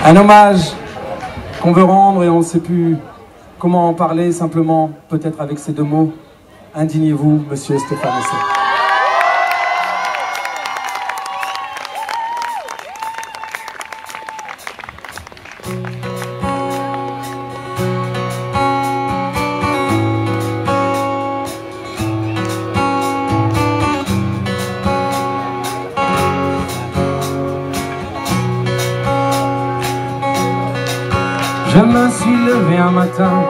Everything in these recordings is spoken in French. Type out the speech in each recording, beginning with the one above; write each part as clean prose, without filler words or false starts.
Un hommage qu'on veut rendre et on ne sait plus comment en parler, simplement peut-être avec ces deux mots. Indignez-vous, monsieur Stéphane Essai. Je me suis levé un matin,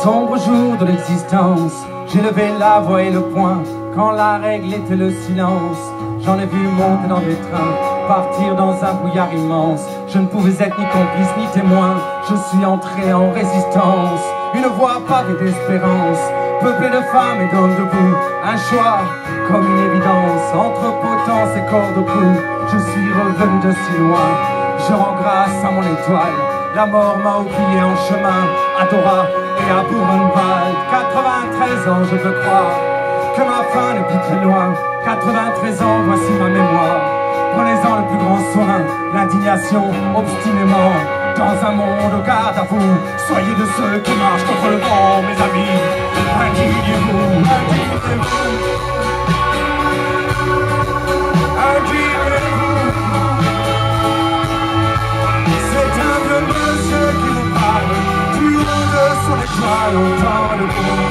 sombre jour de l'existence. J'ai levé la voix et le poing, quand la règle était le silence. J'en ai vu monter dans des trains, partir dans un brouillard immense. Je ne pouvais être ni complice ni témoin, je suis entré en résistance. Une voie pavée d'espérance, peuplée de femmes et d'hommes debout. Un choix comme une évidence, entre potence et corde au cou. Je suis revenu de si loin, je rends grâce à mon étoile. La mort m'a oublié en chemin, à Dora et à Buchenwald. 93 ans, je veux croire que ma fin n'est plus très loin. 93 ans, voici ma mémoire. Prenez-en le plus grand soin, l'indignation obstinément. Dans un monde au garde à vous, soyez de ceux qui marchent contre le vent, mes amis. Indignez-vous, indignez-vous. Indignez-vous. C'est un vieux monsieur qui vous parle, du haut de son étoile, au temps de vous.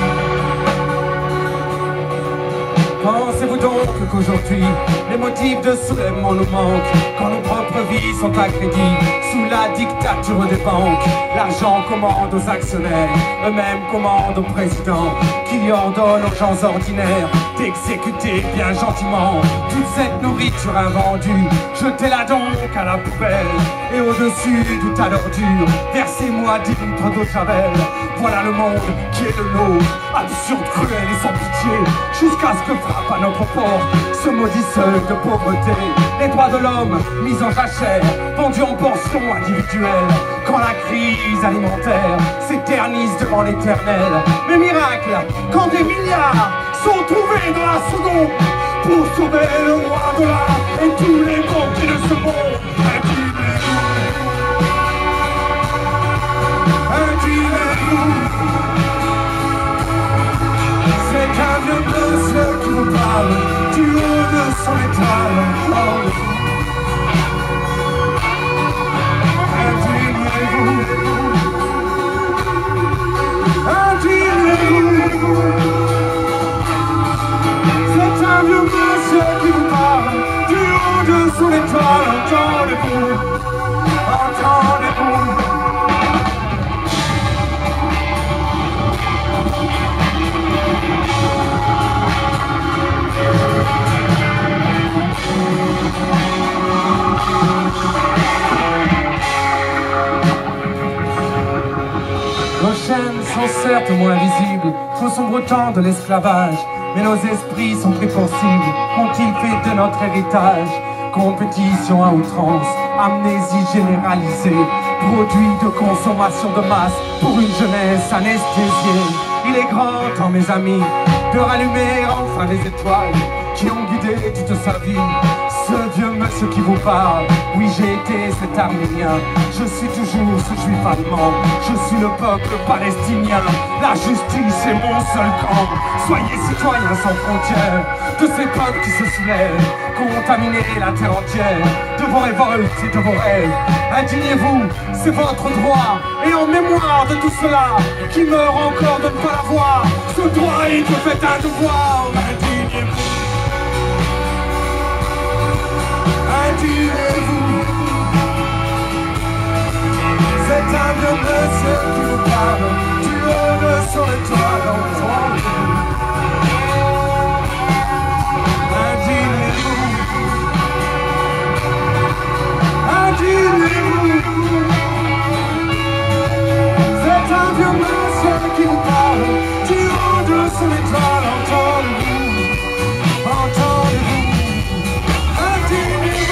Pensez-vous donc qu'aujourd'hui, les motifs de soulèvement nous manquent, quand nos propres vies sont à crédit, sous la dictature des banques? L'argent commande aux actionnaires, eux-mêmes commandent au président, qui ordonne aux gens ordinaires d'exécuter bien gentiment toute cette nourriture invendue. Jetez-la donc à la poubelle, et au-dessus du tas d'ordures, versez-moi 10 litres d'eau de javel. Voilà le monde qui est le nôtre, absurde, cruel et sans pitié, jusqu'à ce que frappe à notre porte ce maudit seuil de pauvreté. Les droits de l'homme mis en jachère, vendus en portions individuelles, quand la crise alimentaire s'éternise devant l'éternel. Mais miracle, quand des milliards sont trouvés dans la seconde pour sauver le roi de l'art et tous les banquiers de ce monde. C'est un vieux monsieur qui vous parle, du haut de son étoile encore le fou. Indignez-vous, indignez-vous. C'est un vieux monsieur qui vous parle, du haut de son étoile, entendez-vous, entendez-vous. Nos chaînes sont certes moins visibles qu'au sombre temps de l'esclavage, mais nos esprits sont pris pour cible. Qu'ont-ils fait de notre héritage? Compétition à outrance, amnésie généralisée, produit de consommation de masse pour une jeunesse anesthésiée. Il est grand temps, mes amis, de rallumer enfin les étoiles qui ont guidé toute sa vie. Ce vieux monsieur qui vous parle, oui j'ai été cet Arménien, je suis toujours ce juif allemand, je suis le peuple palestinien, la justice est mon seul camp. Soyez citoyens sans frontières, de ces peuples qui se soulèvent, contaminer la terre entière, de vos révoltes et de vos rêves. Indignez-vous, c'est votre droit, et en mémoire de tout cela, qui meurt encore de ne pas l'avoir, ce droit il te fait un devoir. Indignez-vous. Indignez-vous. C'est un vieux monsieur qui vous parle, du haut de son étoile, entendez-vous. Indignez-vous. Indignez-vous. C'est un vieux monsieur qui vous parle, du haut de son étoile, entendez-vous. Entendez-vous. Indignez-vous.